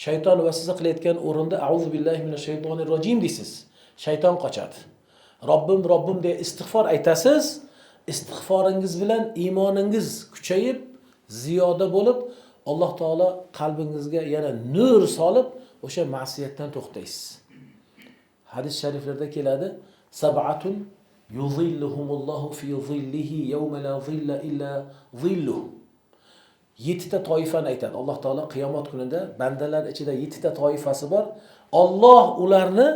shayton vasvasa qilayotgan o'rinda a'udhu billahi minash shaytonir rojim deysiz. Shayton qochadi. Robbim, Robbim deya istig'for aytasiz. Istig'foringiz bilan iymoningiz kuchayib, ziyoda bo'lib, Alloh taolo qalbingizga yana nur solib, o'sha ma'siyatdan to'xtaysiz. Hadis shariflarda keladi: "Sab'atun yuzilluhumullohu fi zillihi yawma la zilla illa zilluh." 7 ta toifani aytadi. Alloh taolo qiyomat kunida bandalar ichida 7 ta toifasi bor. Alloh ularni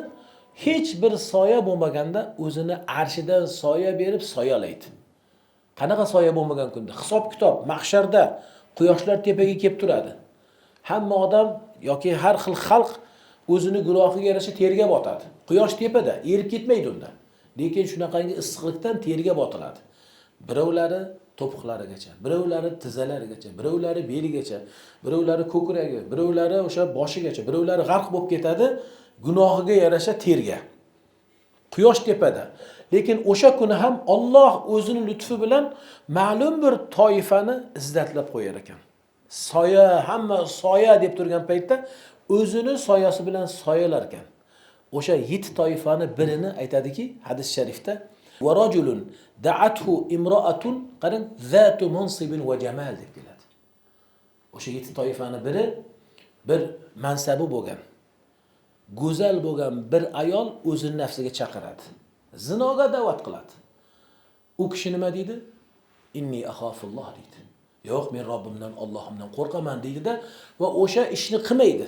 hech bir soya bo'lmaganda o'zini arshidan soya berib soyalaydi. Qanaqa soya bo'lmagan kunda? Hisob-kitob, mahsharda quyoshlar tepaga kelib turadi. Hamma odam yoki har xil xalq o'zini gunohiga yarasha terga botadi. Quyosh tepada, erib ketmaydi unda. Lekin shunaqangi issiqlikdan terga botiladi. Birovlari to'piqlarigacha, birovlari tizzalarigacha, birovlari beligacha, birovlari ko'kragi, birovlari o'sha boshigacha, birovlari g'arq bo'lib ketadi gunohiga yarasha terga. Quyosh tepada. Lekin o'sha kuni ham Alloh o'zining lutfi bilan ma'lum bir toifani izlatlab qo'yar ekan. Soya, hamma soya deb turgan paytda o'zini soyasi bilan soyalar ekan. O'sha 7 toifani birini aytadiki, hadis sharifda: "Va rajulun da'athu imra'atun qarang zatu mansibin va jamal" deb keladi. O'sha 7 toifani biri bir mansabi bo'lgan, go'zal bo'lgan bir ayol o'zining nafsiga chaqiradi. Zinoga da'vat qiladi. U kishi nima deydi? Inni axafulloh deydi. Yo'q, men Robbimdan, Allohimdan qo'rqaman deydi-da va o'sha ishni qilmaydi.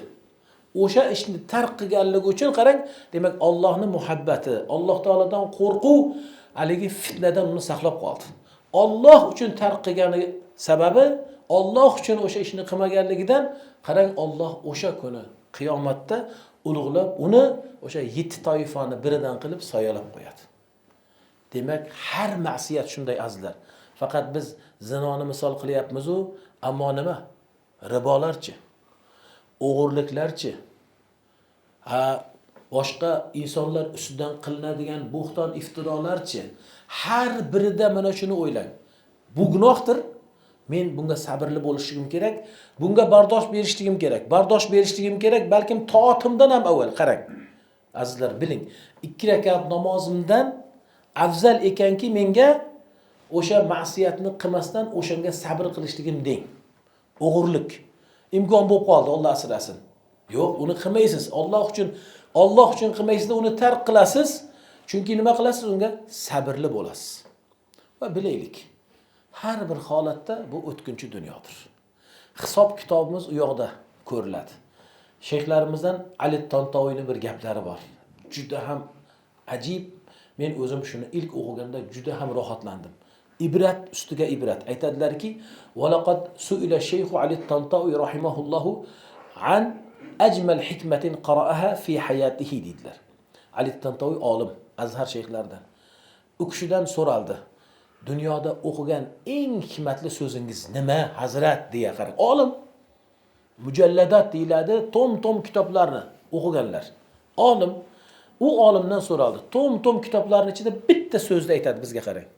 O'sha ishni tark qilganligi uchun qarang, demak Allohning muhabbati, Alloh taoladan qo'rquv haligi fitnadan uni saqlab qoldi. Alloh uchun tark qilgani sababi Alloh uchun o'sha ishni qilmaganligidan qarang, Alloh o'sha kuni qiyomatda ulug'lab uni o'sha 7 toifani biridan qilib soyalab qo'yadi. Demak, har ma'siyat shunday azizlar. Faqat biz zinoni misol qilyapmiz-u, ammo nima? Ribolarchi, o'g'irliklarchi, boshqa insonlar ustidan qilinadigan bo'xton iftirolarchi, har birida mana shuni o'ylang. Bu gunohdir. Men bunga sabrli bo'lishim kerak, bunga bardosh berishligim kerak. Bardosh berishligim kerak, balkim toatimdan ham avval qarang. Azizlar, biling, 2 rakat namozimdan afzal ekanki menga o'sha ma'siyatni qilmasdan o'shanga sabr qilishligim deng. O'g'irlik imkon bo'lib qoldi, Alloh asrasin. Yo'q, uni qilmaysiz. Alloh uchun qilmaysiz, uni tark qilasiz. Chunki nima qilasiz? Unga sabrli bo'lasiz. Va bilaylik, har bir holatda bu o'tkinchi dunyodir. Hisob kitobimiz u yoqda ko'riladi. Shayxlarimizdan Ali Tantovining bir gaplari bor. Juda ham ajib. Men o'zim shuni ilk o'qiganda juda ham rohatlandim. Ibrat ustiga ibrat. Aytadilarki, "Va laqad su'ila Shayxu Ali Tantovi rahimahullohu an ajmal hikmatin qara'aha fi hayatihi" dedilar. Ali Tantovi olim, Azhar shayxlaridan. U kishidan so'raldi: "Dunyoda o'qigan eng hikmatli so'zingiz nima, Hazrat?" deya qarang. Olim, mujalladat deyiladi, tom-tom kitoblarni o'qiganlar. Olim, u olimdan so'raldi. Tom-tom kitoblarning ichida bitta so'zni aytadi bizga qarang.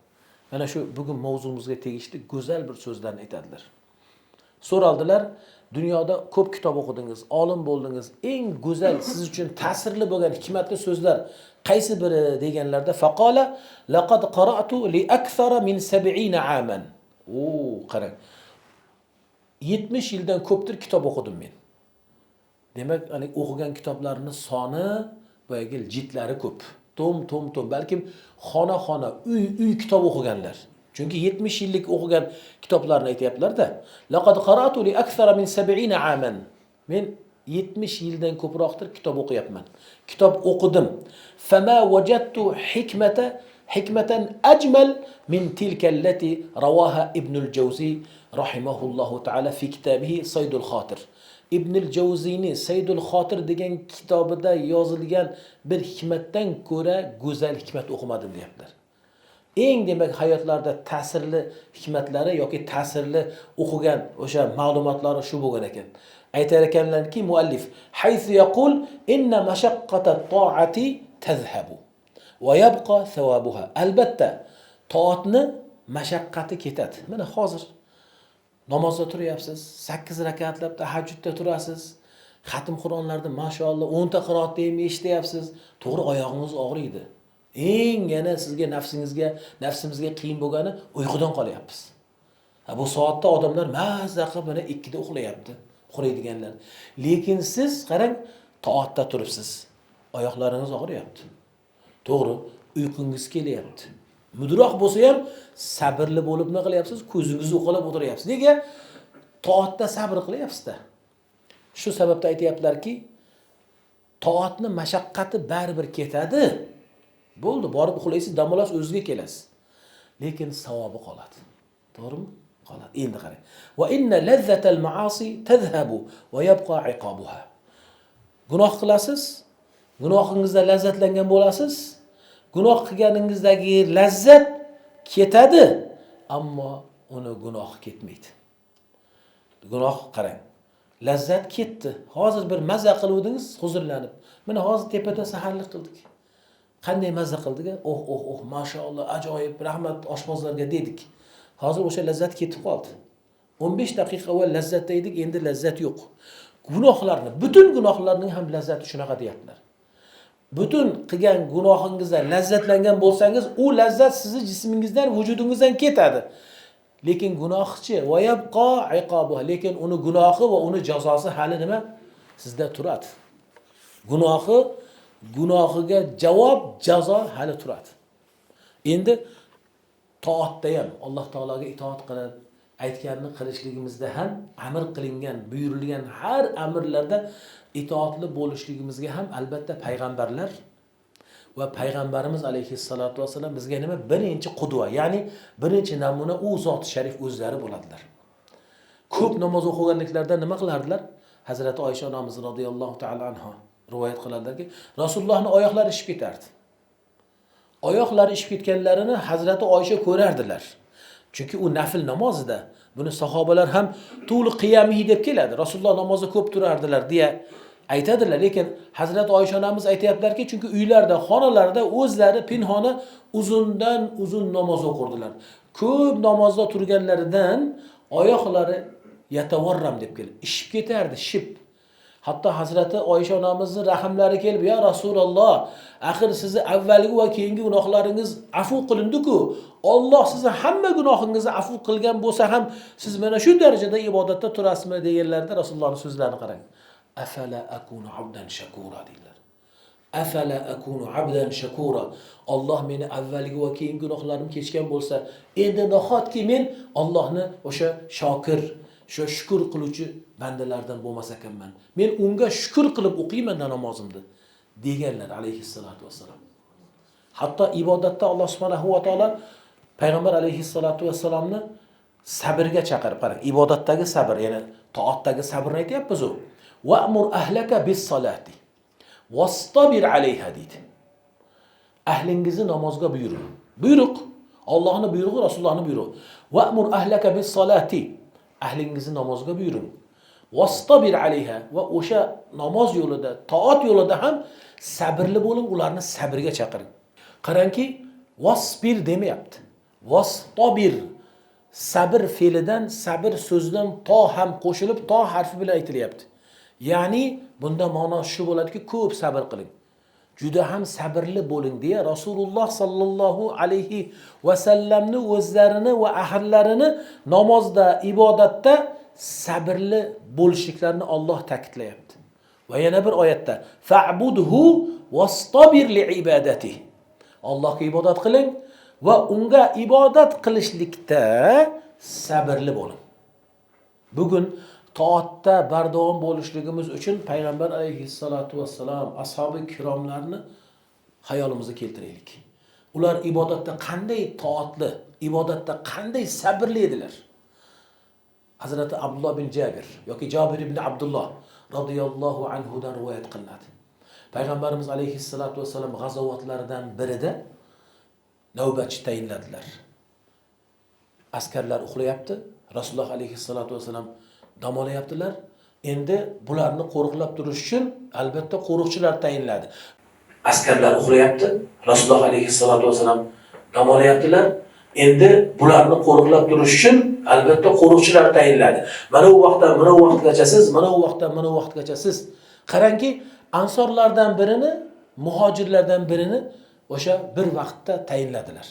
Mana shu bugun mavzumizga tegishli go'zal bir so'zlarni aytadilar. So'raldilar, dunyoda ko'p kitob o'qidingiz, olim bo'ldingiz, eng go'zal, siz uchun ta'sirli bo'lgan hikmatli so'zlar qaysi biri deganlarda faqala laqad qara'tu li akthara min 70 aman. Qarang. 70 yildan ko'pdir kitob o'qidim men. Demak, ani o'qigan kitoblarning soni boyagi jildlari ko'p. Tom, balkim xona-xona, uy kitob o'qiganlar. Chunki 70 yillik o'qigan kitoblarni aytayaplar-da. Laqad qara'tu li akthara min 70 aman. Men 70 yildan ko'proqdir kitob o'qiyapman. Kitob o'qidim. Fama wajadtu hikmatan ajmal min tilka allati rawaha Ibn al-Jawzi rahimahullohu ta'ala fi kitabihi Saydul Xotir. Ibn al-Jawzini Saydul Xotir degan kitobida yozilgan bir hikmatdan ko'ra go'zal hikmat o'qimadim deyaptilar. Eng demak hayotlarda ta'sirli hikmatlari yoki ta'sirli o'qigan o'sha ma'lumotlari shu bo'lgan ekan. Aytar ekanlarki muallif haythu yaqul inna mashaqqata ta'ati tazhabu va yabqa thawabuha. Albatta toatni mashaqqati ketadi. Mana hozir namozda turyapsiz, 8 rakatlab tahajjudda turasiz, Xatm Qur'onlarda mashalloh 10 ta qiroatda ham eshityapsiz. To'g'ri oyog'ingiz og'riydi. Eng yana sizga nafsimizga qiyin bo'lgani uyqudan qolyapmiz. Bu soatda odamlar mazza qilib mana 2 da uxlayapti. Uxlaydiganlar. Lekin siz qarang, toatda turibsiz. Oyoqlaringiz og'riyapti. To'g'ri, uyqungiz kelyapti. Mudroq bo'lsa ham sabrli bo'lib nima qilyapsiz? Ko'zingizni uqalab o'tiryapsiz. Nega? Toatda sabr qilyapsiz-da. Shu sababda aytayaplarki, toatni mashaqqati baribir ketadi. Bo'ldi, borib uxlaysiz, dam olasiz, o'zingizga kelasiz. Lekin savobi qoladi. To'g'rimi? Qoladi. Endi qarang. Va inna lazzatal ma'asi tadhhabu va yabqa iqabuha. Gunoh qilasiz, gunohingizda lazzatlangan bo'lasiz. Gunoh qilganingizdagi lazzat ketadi, ammo uni gunoh ketmaydi. Gunoh qarang. Lazzat ketdi. Hozir bir mazza qiluvdingiz, huzurlanib. Mana hozir tepada saharlik qildik. Qanday mazza qildik? Oh, mashalloh, ajoyib, rahmat oshpozlarga dedik. Hozir o'sha lazzat ketib qoldi. 15 daqiqa avval lazzatda edik, endi lazzat yo'q. Butun gunohlarning ham lazzati shunaqa deyaptilar. Butun qilgan gunohingizdan lazzatlangan bo'lsangiz, u lazzat sizni jismingizdan, vujudingizdan ketadi. Lekin gunohchi va yabqa iqobuha, lekin uni gunohi va uni jazosi hali nima? Sizda turadi. Gunohiga javob, jazo hali turadi. Endi toatda ham Alloh taologa itoat qilib, aytganini qilishligimizda ham amr qilingan, buyurilgan har amrlarda itoatli bo'lishligimizga ham albatta payg'ambarlar va payg'ambarimiz alayhissalatu vassalam bizga nima? Birinchi qudva, ya'ni birinchi namuna u zot sharif o'zlari bo'ladilar. Ko'p namoz o'qiganliklarda nima qilardilar? Hazrati Oysha onamiz radhiyallohu ta'ala anha rivoyat qiladilarki, Rasulullohning oyoqlari ishib ketardi. Oyoqlari ishib ketganlarini Hazrati Oysha ko'rardilar. Chunki u nafil namozida. Buni sahobalar ham tul qiyamiy deb keladi. Rasululloh namozda ko'p turardilar deya aytadilar. Lekin Hazrati Oysha onamiz aytayaplarki, chunki uylarda, xonalarda o'zlari pinhona uzundan uzun namoz o'qirdilar. Ko'p namozda turganlaridan oyoqlari yatavarram deb keladi. Ishib ketardi, shib. Hatto Hazrati Oysha onamizning rahmlari kelib, "Ya Rasululloh, axir sizni avvalgi va keyingi gunohlaringiz afv qilindi-ku. Alloh sizni hamma gunohingizni afv qilgan bo'lsa ham, siz mana shu darajada ibodatda turasizmi?" deganlarda Rasulullohning so'zlarini qarang. "Afala akunu abdan shakura" deydilar. "Afala akunu abdan shakura." Alloh meni avvalgi va keyingi gunohlarim kechgan bo'lsa, endi nahotki men Allohni o'sha shokir, shu shukr qiluvchi bandalardan bo'lmas ekanman. Men unga shukr qilib o'qiyman namozimni deganlar alayhissalatu vassalam. Hatto ibodatda Alloh subhanahu va taolo payg'ambar alayhissalatu vassalamni sabrga chaqirib, qarang, ibodatdagi sabr, ya'ni toatdagi sabrni aytyapmiz u. Wa'mur ahlaka bis-salati wastabir alayha deydi. Ahlingizni namozga buyuring. Buyruq, Allohning buyrug'i, Rasulullohning buyrug'i. Wa'mur ahlaka bis-salati, ahlingizni namozga buyuring. Wastabir alayha, va o'sha namoz yo'lida, toat yo'lida ham sabrli bo'ling, ularni sabrga chaqiring. Qarangki, wasbir demayapti. Wastabir, sabr fe'lidan, sabr so'zidan to ham qo'shilib, to harfi bilan aytilyapti. Ya'ni bunda ma'no shu bo'ladiki, ko'p sabr qiling. Juda ham sabrli bo'ling deya Rasululloh sallallohu alayhi va sallamni o'zlarini va ahllarini namozda, ibodatda sabrli bo'lishliklarini Alloh ta'kidlayapti. Va yana bir oyatda fa'budhu wastabir li'ibadatihi. Allohga ibodat qiling va unga ibodat qilishlikda sabrli bo'ling. Bugun toatda bardavom bo'lishligimiz uchun payg'ambar alayhissalatu vassalam, ashabi kiromlarni hayolimizga keltiraylik. Ular ibodatda qanday toatli, ibodatda qanday sabrli edilar. Hazrati Abdullah bin Jabir yoki Jabir ibn Abdullah radhiyallohu anhu dan rivoyat qilinadi. Payg'ambarimiz alayhissalatu vassalam g'azovatlaridan birida navbatchi tayinladilar. Askarlar uxlayapti, Rasululloh alayhissalatu vassalam dam olayaptilar. Endi bularni qo'riqlab turish uchun albatta qo'riqchilar tayinladi. Askarlar uxlayapti, Rasululloh alayhissalatu vassalam dam olayaptilar. Endi bularni qo'riqlab turish uchun albatta qo'riqchilar tayinladi. Mana u vaqtdan mana u vaqtgacha siz, mana u vaqtdan mana u vaqtgacha siz. Qarangki, ansorlardan birini, muhojirlardan birini o'sha bir vaqtda tayinladilar.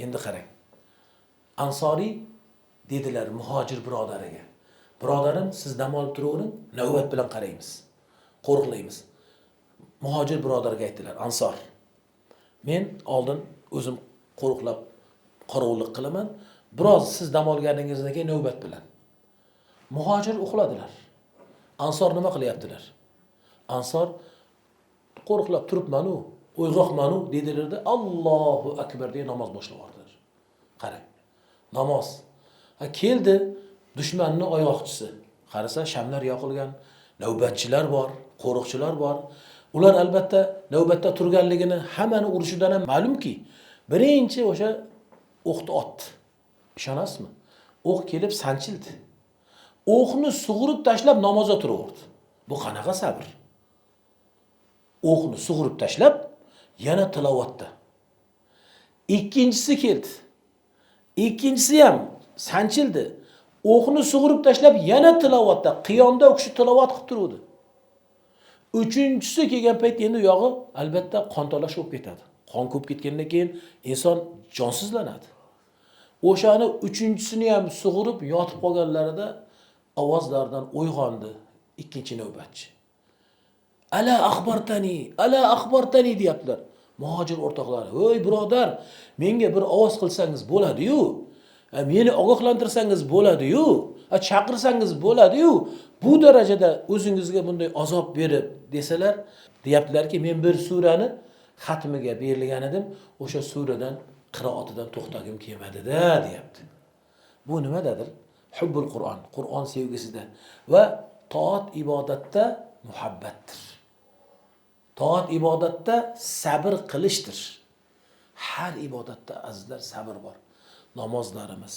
Endi qarang. Ansoriy dedilar muhojir birodariga. Birodarim, siz dam olib turavering, navbat bilan qaraymiz. Qo'riqlaymiz. Muhojir birodarga aytdilar, Ansor. Men oldin o'zim qo'riqlab qorovullik qilaman. Biroz siz dam olganingizdan keyin navbat bilan. Muhojir uxladilar. Ansor nima qilyaptilar? Ansor qo'riqlab turibman-u, uyg'oqman-u dedilarda Allohu akbar deya namoz boshlavordilar. Qarang. Namoz. Keldi dushmanning oyoqchisi. Qarasa shamlar yoqilgan, navbatchilar bor, qo'riqchilar bor. Ular albatta navbatda turganligini hammani urishidan ham ma'lumki, birinchi o'sha o'qni otdi. Ishonasizmi? O'q kelib sanchildi. O'qni sug'urib tashlab namozga turaverdi. Bu qanaqa sabr? O'qni sug'urib tashlab yana tilovatda. Ikkinchisi keldi. Ikkinchisi ham sanchildi. O'qni sug'urib tashlab yana tilovatda, qiyomda u kishi tilovat qilib turdi. Uchinchisi kelgan payt endi yog'i albatta qontolash bo'lib ketadi. Qon ko'p ketgandan keyin inson jonsizlanadi. O'shani uchinchisini ham sug'urib yotib qolganlarida ovozlardan uyg'ondi ikkinchi navbatchi. Ala akhbartani deyaptilar. Muhojir o'rtoqlari, "Voy birodar, menga bir ovoz qilsangiz bo'ladi-yu. Meni ogohlantirsangiz bo'ladi-yu, chaqirsangiz bo'ladi-yu. Bu darajada o'zingizga bunday azob berib desalar, deyaptilarki, men bir surani xatmiga berilgan edim, o'sha suradan qiroatidan to'xtagim kelmadi-da", deyapti. Bu nimadadir? Hubbul Qur'on, Qur'on sevgisida va toat ibodatda muhabbatdir. Toat ibodatda sabr qilishdir. Har ibodatda azizlar sabr bor. Namozlarimiz,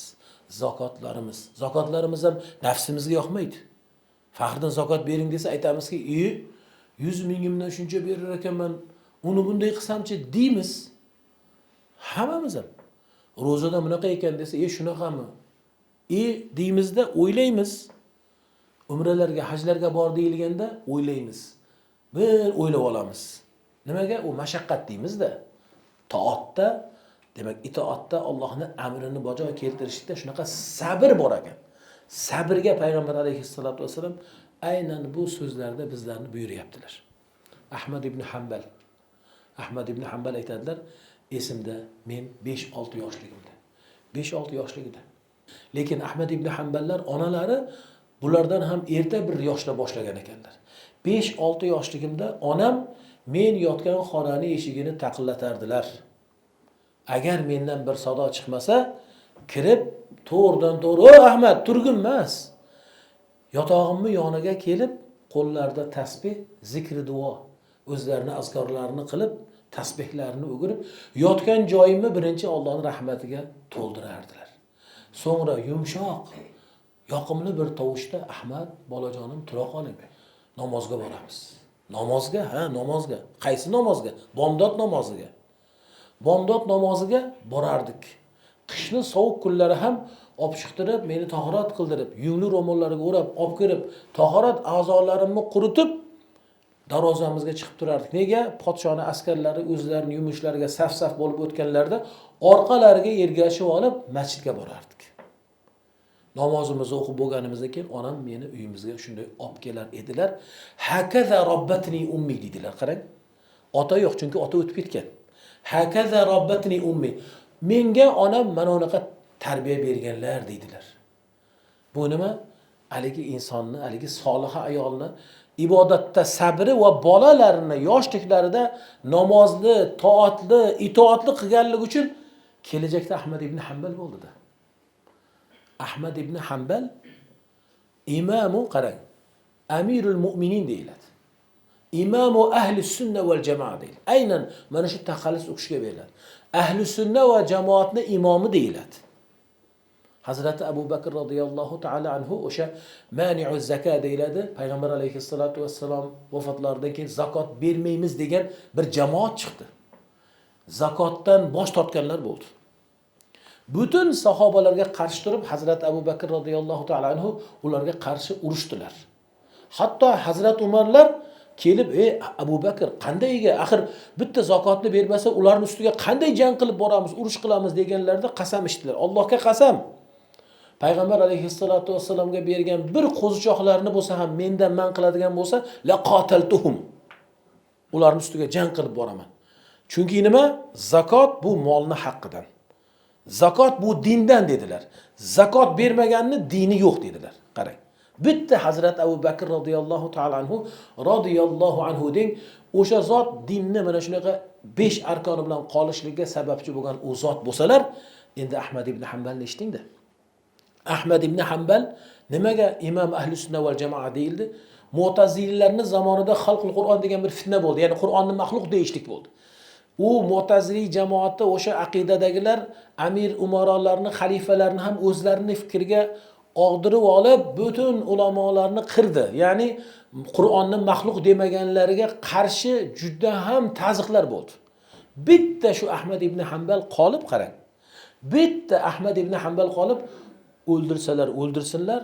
zakotlarimiz ham nafsimizga yoqmaydi. Faxrdan zakot bering desa aytamizki, 100 mingimdan shuncha berar ekanman, uni bunday qilsamchi deymiz. Hammamiz ham. Ro'zada bunaqa ekan desa, shunaqami? Deymizda o'ylaymiz. Umralarga, hajlarga bor deyilganda o'ylaymiz. Bir o'ylab olamiz. Nimaga? U mashaqqat deymizda. Toatda, demak itoatda Allohning amrini bajo keltirishda shunaqa sabr bor ekan. Sabrga payg'ambar alayhissalatu vasallam aynan bu so'zlarda bizlarni buyuryaptilar. Ahmad ibn Hanbal aytadilar, esimda men 5-6 yoshligimda. 5-6 yoshligida. Lekin Ahmad ibn Hanballar onalari bulardan ham erta bir yoshda boshlagan ekanlar. 5-6 yoshligimda onam men yotgan xonani eshigini taqillatardilar. Agar mendan bir sado chiqmasa, kirib to'g'ridan-to'g'ri, "O Ahmad, turgin emas." Yotog'imni yoniga kelib, qo'llarida tasbih, zikri duo, o'zlarining azkorlarini qilib, tasbihlarni o'girib, yotgan joyimni birinchi Allohning rahmatiga to'ldirardilar. So'ngra yumshoq, yoqimli bir tovushda, "Ahmad, bolajonim, tura qoling. Namozga boramiz." Namozga? Namozga. Qaysi namozga? Bomdod namoziga. Bomdod namoziga borardik. Qishni sovuq kunlari ham opchiqtirib, meni tahorat qildirib, yungli ro'mollariga o'rab, olib kirib, tahorat a'zolarimni quritib, darvozamizga chiqib turardik. Nega? Podshoning askarlari o'zlarining yumushlariga saf-saf bo'lib o'tganlarda orqalariga ergashib olib masjidga borardik. Namozimizni o'qib bo'lganimizdan keyin onam meni uyimizga shunday olib kelar edilar. Hakaza robbatni ummi dedilar. Qarang. Ota yo'q, chunki ota o'tib ketgan. Hakaza robbatni ummi. Menga onam mana unaqa tarbiya berganlar dedilar. Bu nima? Haligi insonni, haligi solih ayolni ibodatda sabri va bolalarini yoshliklarida namozli, toatli, itoatli qilganligi uchun kelajakda Ahmad ibn Hanbal bo'ldi-da. Ahmad ibn Hanbal imamu qarang, Amirul Mu'minin deyiladi. Imamu ahli sunna val jamoa deyiladi. Aynan mana shu taxallus o'qishga beriladi. Ahli sunna va jamoatning imomi deyiladi. Hazrati Abu Bakr radhiyallohu ta'ala anhu o'sha mani'u zakat deyiladi. Payg'ambar alayhissalatu vassalom vafotlaridan keyin zakot bermaymiz degan bir jamoat chiqdi. Zakotdan bosh tortganlar bo'ldi. Butun sahobalarga qarshi turib Hazrat Abu Bakr radhiyallohu ta'ala anhu ularga qarshi urushdilar. Hatto Hazrat Umarlar kelib, "Ey Abu Bakr, qandayga? Axir bitta zakotni bermasa, ularning ustiga qanday jang qilib boramiz, urush qilamiz?" deganlarda qasam ichdilar. Allohga qasam. Payg'ambar alayhissalatu vassalamga bergan bir qo'zichoqlarni bo'lsa ham mendan man qiladigan bo'lsa, la qataltuhum. Ularning ustiga jang qilib boraman. Chunki nima? Zakot bu molni haqqidan. Zakot bu dindan dedilar. Zakot bermaganni dini yo'q dedilar. Qarang. Bitta Hazrat Abu Bakr radhiyallohu ta'ala anhu deng, o'sha zot dinni mana shunaqa 5 arkoni bilan qolishligiga sababchi bo'lgan u zot bo'lsalar, endi Ahmad ibn Hanbalni eshitingda. Ahmad ibn Hanbal nimaga imom ahli sunna val jamoa deyildi? Mu'tazililarning zamonida xalqul Qur'on degan bir fitna bo'ldi. Ya'ni Qur'onni maxluq deyishlik bo'ldi. U Mu'tazili jamoati o'sha aqidadagilar amir umarolarni, xalifalarni ham o'zlarining fikriga og'dirib olib, butun ulamolarni qirdi. Ya'ni Qur'onni maxluq demaganlariga qarshi juda ham taziqlar bo'ldi. Bitta shu Ahmad ibn Hanbal qolib qarang. Bitta Ahmad ibn Hanbal qolib o'ldirsalar, o'ldirsinlar,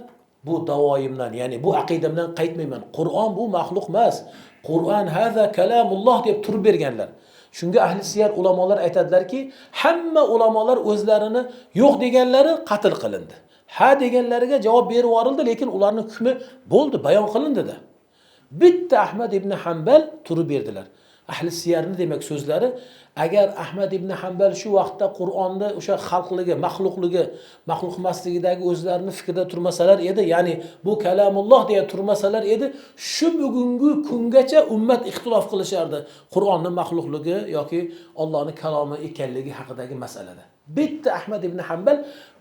bu davoyimdan, ya'ni bu aqidamdan qaytmayman. Qur'on bu maxluq emas. Qur'on haza kalamulloh deb turib berganlar. Shunga ahli siyar ulamolar aytadilarki, hamma ulamolar o'zlarini yo'q deganlari qatl qilindi. Ha deganlariga javob berib yuborildi, lekin ularning hukmi bo'ldi, bayon qilindi-da. Bitta Ahmad ibn Hanbal turib berdilar. Ahli siyarni demak so'zlari, agar Ahmad ibn Hanbal shu vaqtda Qur'onni o'sha xalqligi, maxluq emasligidagi o'zlarining fikrida turmasalar edi, ya'ni bu kalamulloh deya turmasalar edi, shu bugungi kungacha ummat ixtilof qilishardi Qur'onning maxluqligi yoki Allohning kalomi ekanligi haqidagi masalada. Bitta Ahmad ibn Hanbal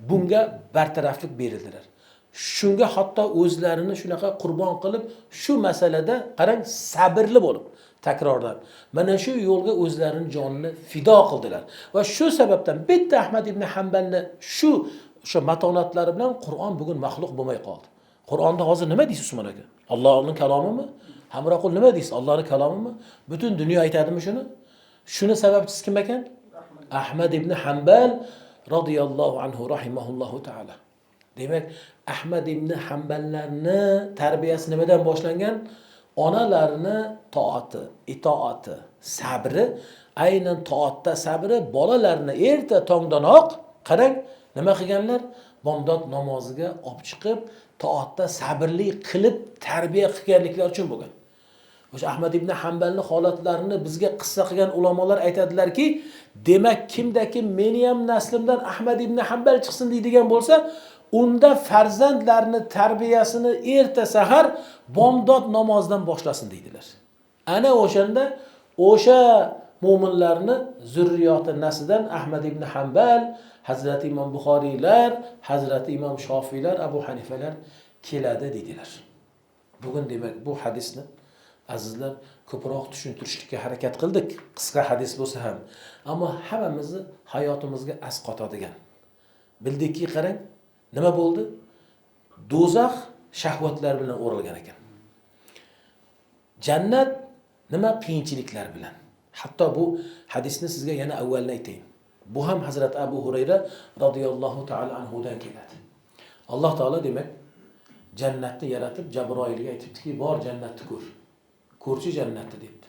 bunga bartaraflik berildilar. Shunga hatto o'zlarini shunaqa qurbon qilib, shu masalada qarang, sabrli bo'lib takrordan mana shu yo'lga o'zlarining jonini fido qildilar. Va shu sababdan bitta Ahmad ibn Hanbalni o'sha matonatlari bilan Qur'on bugun maxluq bo'lmay qoldi. Qur'onda hozir nima deysiz Usmon aka? Allohning kalomimi? Hamroqul nima deysiz? Allohning kalomimi? Butun dunyo aytadimi shuni? Shuni sababchisi kim ekan? Ahmad ibn Hanbal radhiyallohu anhu rahimahullohu ta'ala. Demak, Ahmad ibn Hanballarni tarbiyasi nimadan boshlangan? Onalarni toati, itoati, sabri, aynan toatda sabri bolalarni erta tongdanoq qarang, nima qilganlar? Bomdod namoziga olib chiqib, toatda sabrli qilib tarbiya qilganliklari uchun bo'lgan. O'sha Ahmad ibn Hanbalning holatlarini bizga qissa qilgan ulamolar aytadilarki, demak kimdaki meni ham naslimdan Ahmad ibn Hanbal chiqsin deydigan bo'lsa, unda farzandlarni tarbiyasini erta sahar bomdod namozidan boshlasin deydilar. Ana o'shanda o'sha mu'minlarni zurriyoti naslidan Ahmad ibn Hanbal, Hazrati Imom Buxoriylar, Hazrati Imom Shofiylar, Abu Hanifalar keladi dedilar. Bugun demak bu hadisni azizlar ko'proq tushuntirishga harakat qildik. Qisqa hadis bo'lsa ham, ammo hammamizni hayotimizga asqotadigan. Bildikki, qarang, nima bo'ldi? Do'zax shahvatlar bilan o'ralgan ekan. Jannat nima? Qiyinchiliklar bilan. Hatto bu hadisni sizga yana avvalini aytayim. Bu ham Hazrat Abu Hurayra radhiyallohu ta'ala anhudan keladi. Alloh taolo demak jannatni yaratib Jabroilga aytibdiki, bor jannatni ko'r. Ko'rchi jannatni debdi.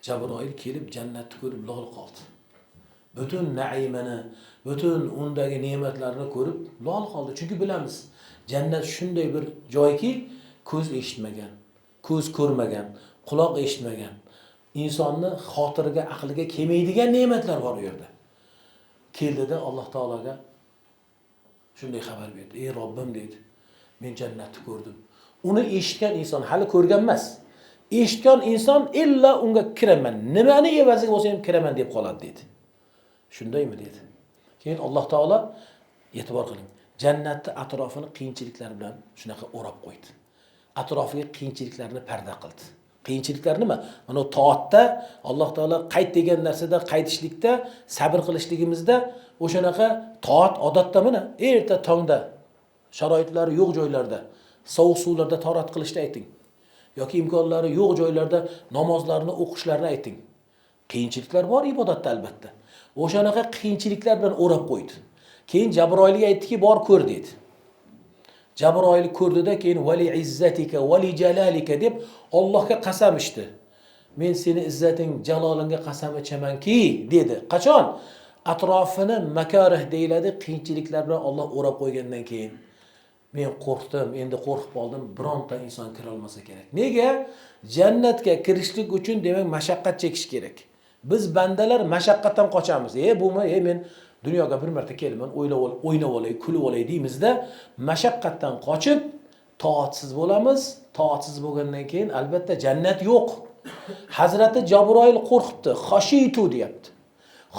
Jabroil kelib jannatni ko'rib lol qoldi. Butun naimini, butun undagi ne'matlarni ko'rib lol qoldi. Chunki bilamiz, jannat shunday bir joyki, ko'z eshitmagan, ko'z ko'rmagan, quloq eshitmagan, insonni xotiriga, aqliga kelmaydigan ne'matlar bor u yerda. Keldida Alloh taologa shunday xabar berdi. Ey Robbim dedi, men jannatni ko'rdim. Uni eshitgan inson hali ko'rgan emas. Eshitgan inson illa unga kiraman, nimani evaziga bo'lsa ham kiraman deb qoladi dedi. Shundaymi dedi. Keyin Alloh taolo e'tibor qiling. Jannatni atrofini qiyinchiliklar bilan shunaqa o'rab qo'ydi. Atrofiga qiyinchiliklarni parda qildi. Qiyinchiliklar nima? Mana toatda Alloh taolo qayt degan narsada qaytishlikda, sabr qilishligimizda o'shanaqa toat odatda mana erta tongda sharoitlari yo'q joylarda, sovuq suvlarda tahorat qilishni ayting. Yoki imkonlari yo'q joylarda namozlarni o'qishlarini ayting. Qiyinchiliklar bor ibodatda albatta. O'shanaqa qiyinchiliklar bilan o'rab qo'ydi. Keyin Jabroilga aytdiki, bor ko'r dedi. Jabroil ko'rdida, keyin vali izzatika vali jalalika deb Allohga qasam ichdi. Men seni izzating, jalolingga qasam ichamanki dedi. Qachon? Atrofini makarih deyiladi, qiyinchiliklar bilan Alloh o'rab qo'ygandan keyin. Men qo'rqdim, endi qo'rqib qoldim, bironta inson kira olmasa kerak. Nega? Jannatga kirishlik uchun demak mashaqqat chekish kerak. Biz bandalar mashaqqatdan qochamiz. Men dunyoga bir marta kelman, o'ynab olay, kulib olay deymizda, mashaqqatdan qochib toatsiz bo'lamiz. Toatsiz bo'lgandan keyin albatta jannat yo'q. Hazrati Jabroil qo'rqibdi, xashitu deyapti.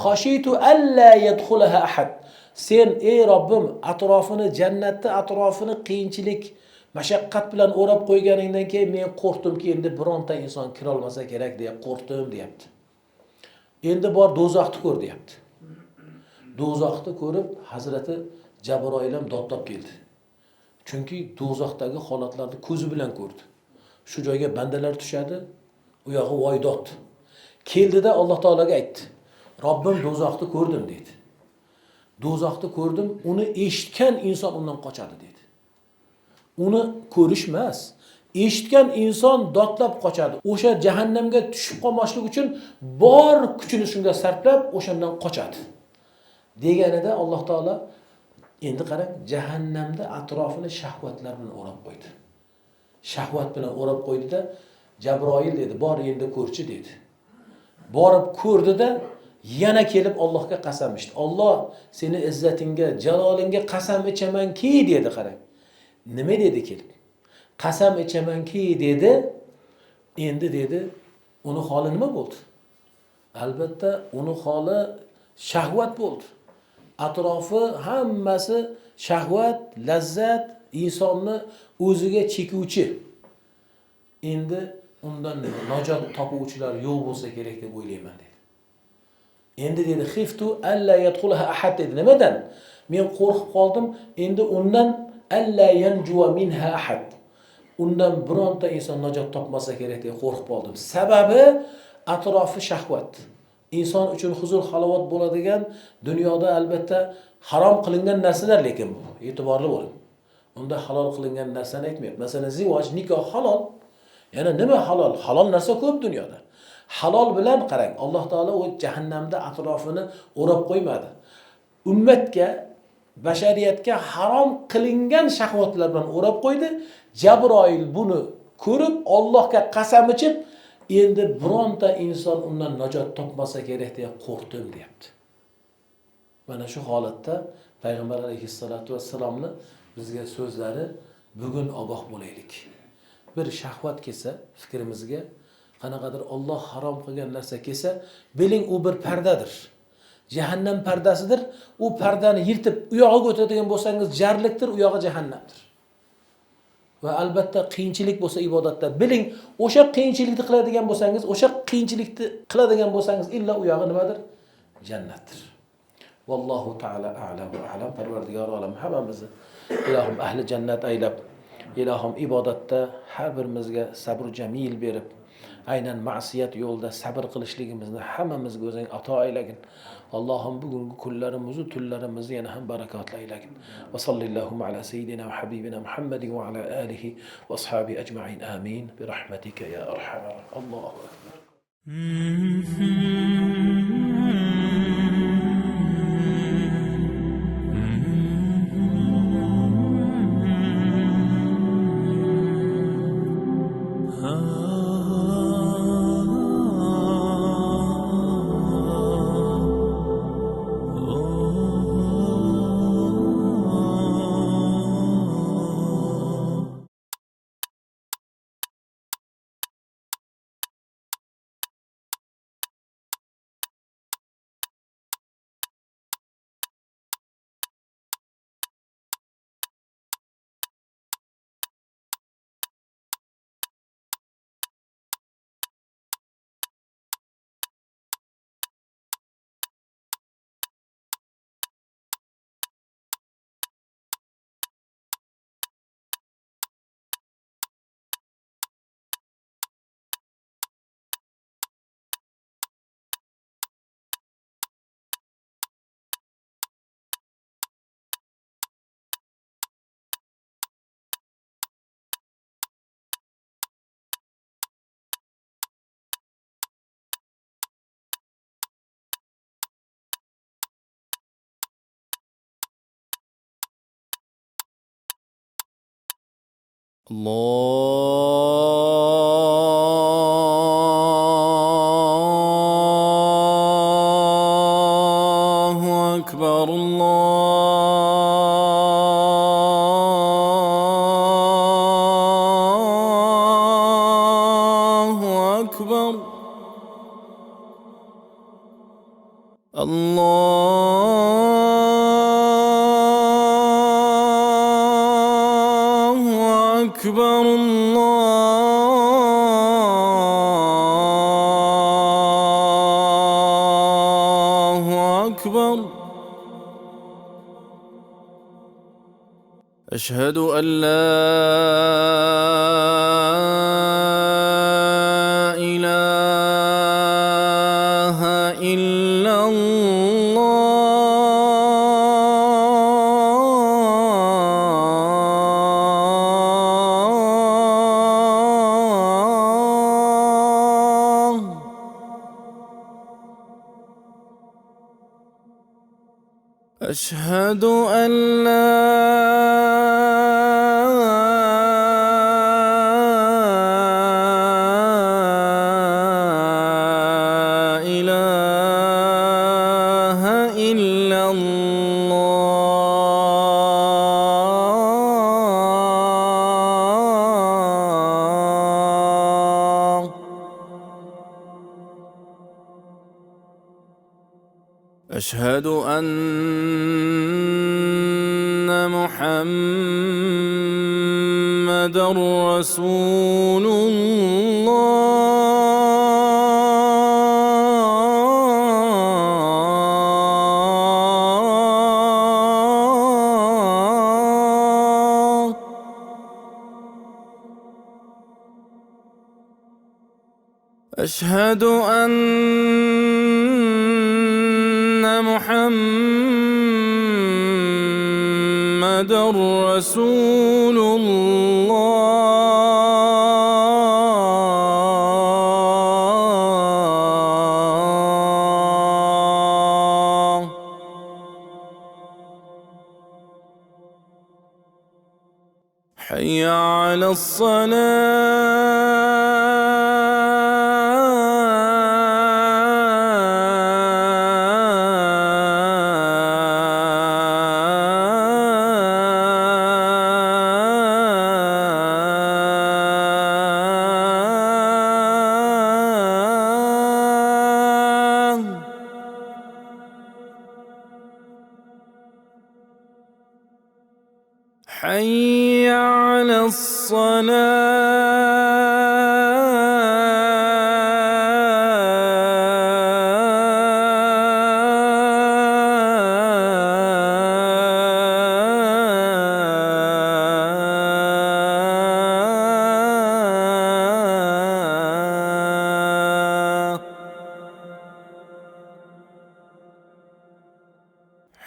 Xashitu alla yadkhulaha ahad. Sen ey Robbim, atrofini, jannatni atrofini qiyinchilik, mashaqqat bilan o'rab qo'yganingdan keyin men qo'rqdimki, endi bironta inson kira olmasa kerak deb qo'rqdim deyapti. Endi bor do'zaxni ko'r deyapti. Do'zaxni ko'rib Hazrati Jabroil ham dodlab keldi. Chunki do'zaxdagi holatlarni ko'zi bilan ko'rdi. Shu joyga bandalar tushadi, u yog'i voydod. Keldida Alloh taolaga aytdi. Robbim, do'zaxni ko'rdim dedi. Do'zaxni ko'rdim, uni eshitgan inson undan qochadi dedi. Uni ko'rish emas, eshitgan inson dodlab qochadi. O'sha jahannamga tushib qolmaslik uchun bor kuchini shunga sarflab o'shandan qochadi. Deganida Alloh taolo endi qarang, jahannamda atrofini shahvatlar bilan o'rab qo'ydi. Shahvat bilan o'rab qo'ydida Jabroil dedi, bor endi ko'rchi dedi. Borib ko'rdida yana kelib Allohga qasam ichdi. Alloh, seni izzatingga, jalolingga qasam ichamanki dedi, qarang. Nima dedi kelib? Qasam ichamanki dedi. Endi dedi, uni holi nima bo'ldi? Albatta, uni holi shahvat bo'ldi. Atrofi hammasi shahvat, lazzat, insonni o'ziga chekuvchi. Endi undan najot topuvchilar yo'q bo'lsa kerak deb o'ylayman dedi. Endi dedi, xiftu alla yadkhulaha ahad dedi. Nimadan? Men qo'rqib qoldim, endi undan alla yanjuwa minha ahad. Undan bironta inson najot topmasa kerak deb qo'rqib qoldim. Sababi atrofi shahvat. Inson uchun huzur halovat bo'ladigan dunyoda albatta harom qilingan narsalar, lekin bu e'tiborli bo'ling. Unda halol qilingan narsani aytmayapti. Masalan, zivoj, nikoh halol. Yana nima halol? Halol narsa ko'p dunyoda. Halol bilan qarang, Alloh taolo o jahannamda atrofini o'rab qo'ymadi. Ummatga, bashariyatga harom qilingan shahvatlar bilan o'rab qo'ydi. Jabroil buni ko'rib Allohga qasam ichib, endi bironta inson undan najot topmasa kerak deb qo'rqdim deyapti. Mana shu holatda payg'ambar alayhissalatu vassalomni bizga so'zlari bugun ogoh bo'laylik. Bir shahvat kelsa fikrimizga, qanaqadir Alloh harom qilgan narsa kelsa, biling u bir pardadir. Jahannam pardasidir. U pardani yirtib u yog'iga o'tadigan bo'lsangiz jarlikdir, u yog'i jahannamdir. Va albatta qiyinchilik bo'lsa ibodatda, biling, o'sha qiyinchilikni qiladigan bo'lsangiz, illa u yog'i nimadir? Jannatdir. Vallohu ta'ala a'lam va a'lam. Parvardigor olam hammamizni ilohim ahli jannat aylab, ilohim ibodatda har birimizga sabr jamil berib, aynan ma'siyat yo'lda sabr qilishligimizni hammamizga o'zing ato aylagin. Allohim bugungi kunlarimizni, tunlarimizni yana ham barakotli aylagin. Va sallallohu ala sayyidina va habibina Muhammadin va ala alihi va ashabihi ajma'in. Amin. Bi rahmatika ya arhamar. Allohu akbar. الله أكبر الله أكبر الله أكبر الله أكبر أشهد أن لا إله إلا الله أشهد أن لا إله إلا الله أشهد أن محمدًا رسول الله أشهد أن محمدًا رسول الله حي على الصلاة حي على الصلاة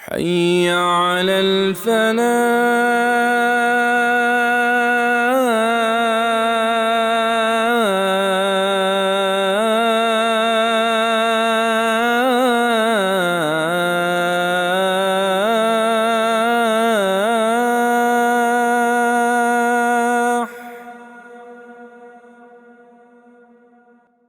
حي على الفلاح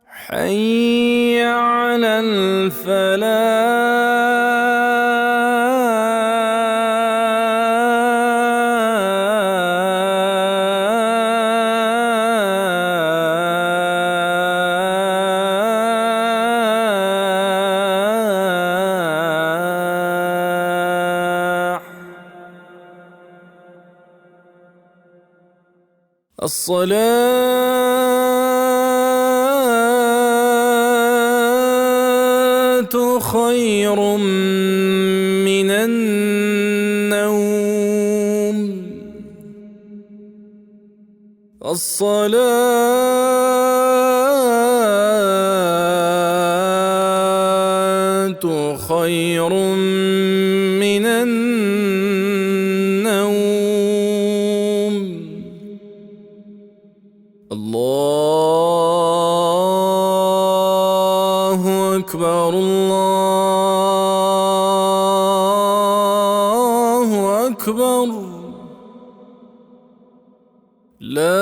حي على الفلاح الصلاة خير من النوم الصلاة خير من النوم الله أكبر الله أكبر لا